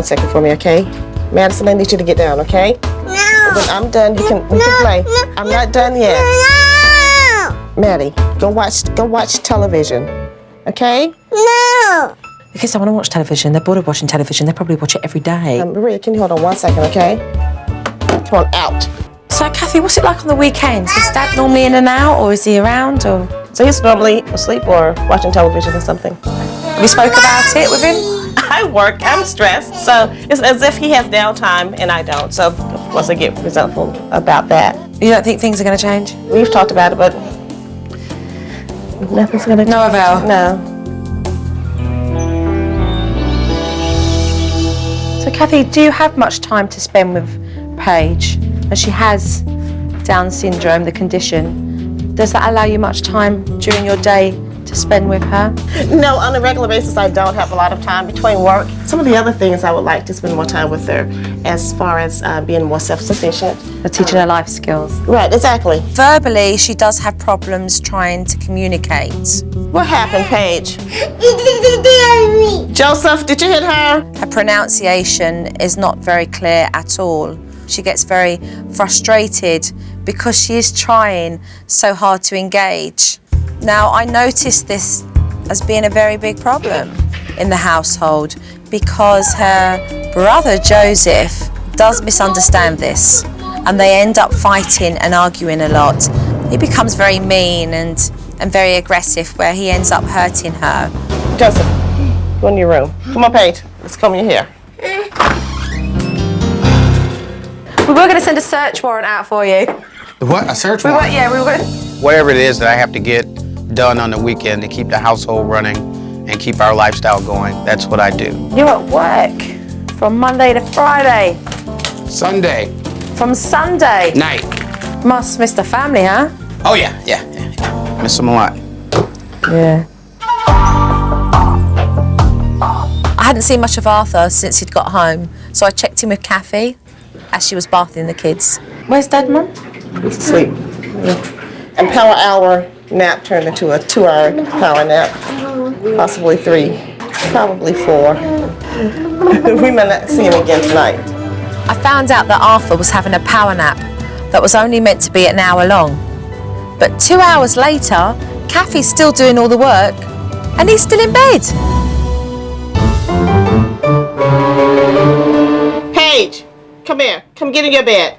1 second for me, okay? Madison, I need you to get down, okay? No. When I'm done, you can play. I'm not done yet. No. Maddie, go watch television, okay? No. The kids don't want to watch television. They're bored of watching television. They probably watch it every day. Maria, can you hold on 1 second, okay? Come on, out. So, Kathy, what's it like on the weekends? Is Dad normally in and out, or is he around, or...? So he's normally asleep or watching television or something. Have you spoke about it with him? I work, I'm stressed, so it's as if he has downtime and I don't. So, of course, I get resentful about that. You don't think things are going to change? We've talked about it, but nothing's going to change. No avail? No. So, Kathy, do you have much time to spend with Paige? As she has Down syndrome, the condition, does that allow you much time during your day to spend with her? No, on a regular basis, I don't have a lot of time between work. Some of the other things I would like to spend more time with her as far as being more self-sufficient. Or teaching her life skills? Right, exactly. Verbally, she does have problems trying to communicate. What happened, Paige? Joseph, did you hit her? Her pronunciation is not very clear at all. She gets very frustrated because she is trying so hard to engage. Now, I noticed this as being a very big problem in the household because her brother Joseph does misunderstand this and they end up fighting and arguing a lot. He becomes very mean and very aggressive where he ends up hurting her. Joseph, go in your room. Come on, Paige, let's comb your hair. We were going to send a search warrant out for you. What? A search warrant? Yeah, we were going to... Whatever it is that I have to get done on the weekend to keep the household running and keep our lifestyle going, that's what I do. You're at work from Monday to Friday. Sunday. From Sunday. Night. Must miss the family, huh? Oh, yeah. Miss them a lot. Yeah. I hadn't seen much of Arthur since he'd got home, so I checked in with Kathy as she was bathing the kids. Where's Dad, Mum? He's asleep. And power hour nap turned into a 2-hour power nap. Possibly 3, probably 4. We might not see him again tonight. I found out that Arthur was having a power nap that was only meant to be an hour long. But 2 hours later, Kathy's still doing all the work and he's still in bed. Paige, come here. Come get in your bed.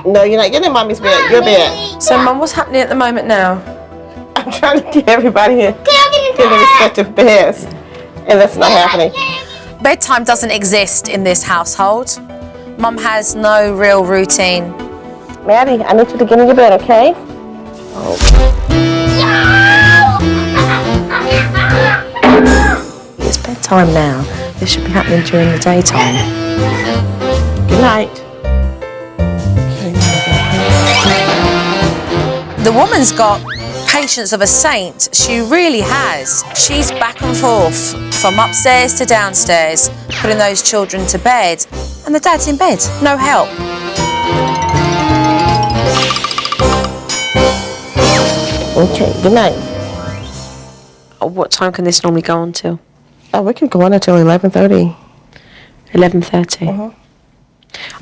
No, you're not getting in Mommy's bed. Your bed. So, Mum, what's happening at the moment now? I'm trying to get everybody here in their respective beds, and that's not happening. Bedtime doesn't exist in this household. Mum has no real routine. Maddie, I need you to get in your bed, okay? It's bedtime now. This should be happening during the daytime. Good night. The woman's got patience of a saint. She really has. She's back and forth from upstairs to downstairs, putting those children to bed, and the dad's in bed. No help. Okay, good night. What time can this normally go on till? Oh, we can go on until 11:30. 11:30.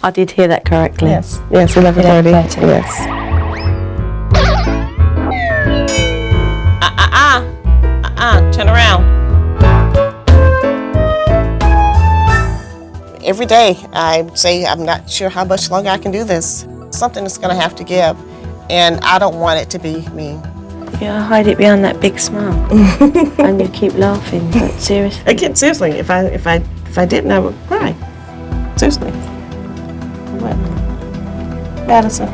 I did hear that correctly. Yes, 11:30. 11:30. Yes. Turn around. Every day I say I'm not sure how much longer I can do this. Something is going to have to give, and I don't want it to be me. Yeah, hide it behind that big smile, and you keep laughing. But seriously, Again, seriously, if I didn't, I would cry. Seriously. What? Madison.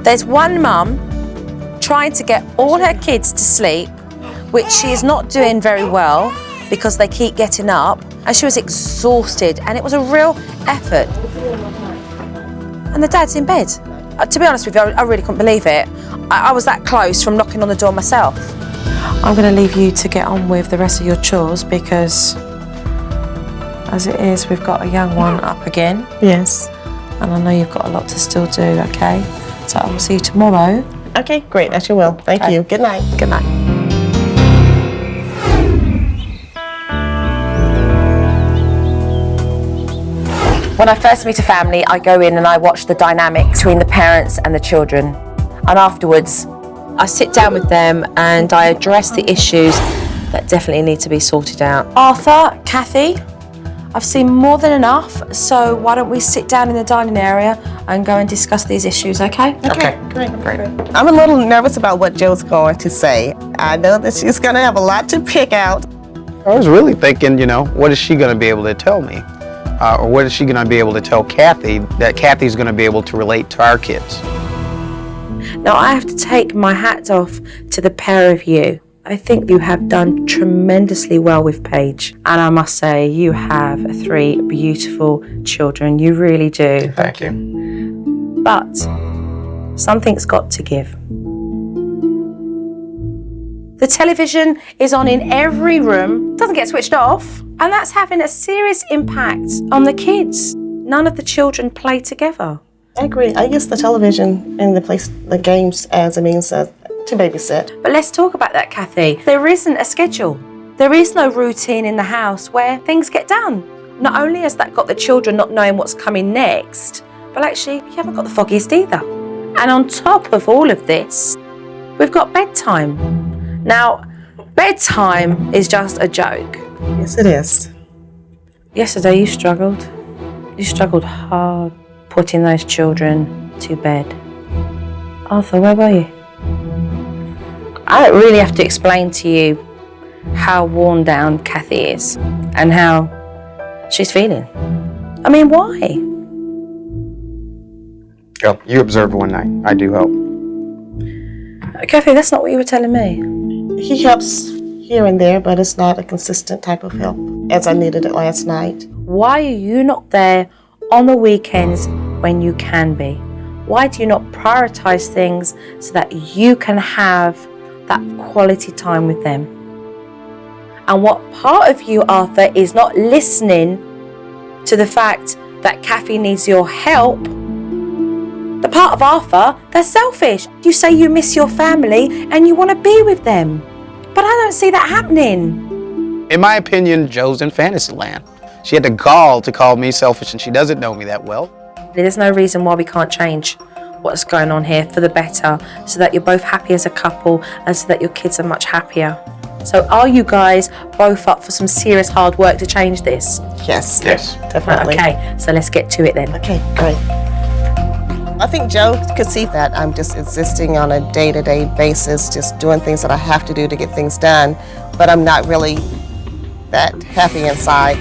there's one mum trying to get all her kids to sleep, which she is not doing very well because they keep getting up, and she was exhausted, and it was a real effort. And the dad's in bed. To be honest with you, I really couldn't believe it. I was that close from knocking on the door myself. I'm going to leave you to get on with the rest of your chores because, as it is, we've got a young one up again. Yes. And I know you've got a lot to still do, okay? So I will see you tomorrow. Okay, great. As you will. Thank you. Good night. Good night. When I first meet a family, I go in and I watch the dynamic between the parents and the children. And afterwards, I sit down with them and I address the issues that definitely need to be sorted out. Arthur, Kathy, I've seen more than enough, so why don't we sit down in the dining area and go and discuss these issues, okay? Okay, great. I'm a little nervous about what Joe's going to say. I know that she's going to have a lot to pick out. I was really thinking, what is she going to be able to tell me? Or what is she going to be able to tell Kathy that Kathy's going to be able to relate to our kids? Now, I have to take my hat off to the pair of you. I think you have done tremendously well with Paige. And I must say, you have 3 beautiful children. You really do. Thank you. But something's got to give. The television is on in every room, doesn't get switched off, and that's having a serious impact on the kids. None of the children play together. I agree. I use the television and the games as a means to babysit. But let's talk about that, Kathy. There isn't a schedule. There is no routine in the house where things get done. Not only has that got the children not knowing what's coming next, but actually you haven't got the foggiest either. And on top of all of this, we've got bedtime. Now, bedtime is just a joke. Yes, it is. Yesterday you struggled. You struggled hard putting those children to bed. Arthur, where were you? I don't really have to explain to you how worn down Kathy is and how she's feeling. I mean, why? Oh, you observed one night. I do help. Kathy, that's not what you were telling me. He helps here and there, but it's not a consistent type of help as I needed it last night. Why are you not there on the weekends when you can be? Why do you not prioritize things so that you can have that quality time with them? And what part of you, Arthur, is not listening to the fact that Kathy needs your help? The part of Arthur that's selfish. You say you miss your family and you want to be with them. But I don't see that happening. In my opinion, Joe's in fantasy land. She had the gall to call me selfish, and she doesn't know me that well. There's no reason why we can't change what's going on here for the better, so that you're both happy as a couple and so that your kids are much happier. So are you guys both up for some serious hard work to change this? Yes. Yes. Definitely. Okay, so let's get to it then. Okay, great. I think Joe could see that I'm just existing on a day-to-day basis, just doing things that I have to do to get things done, but I'm not really that happy inside.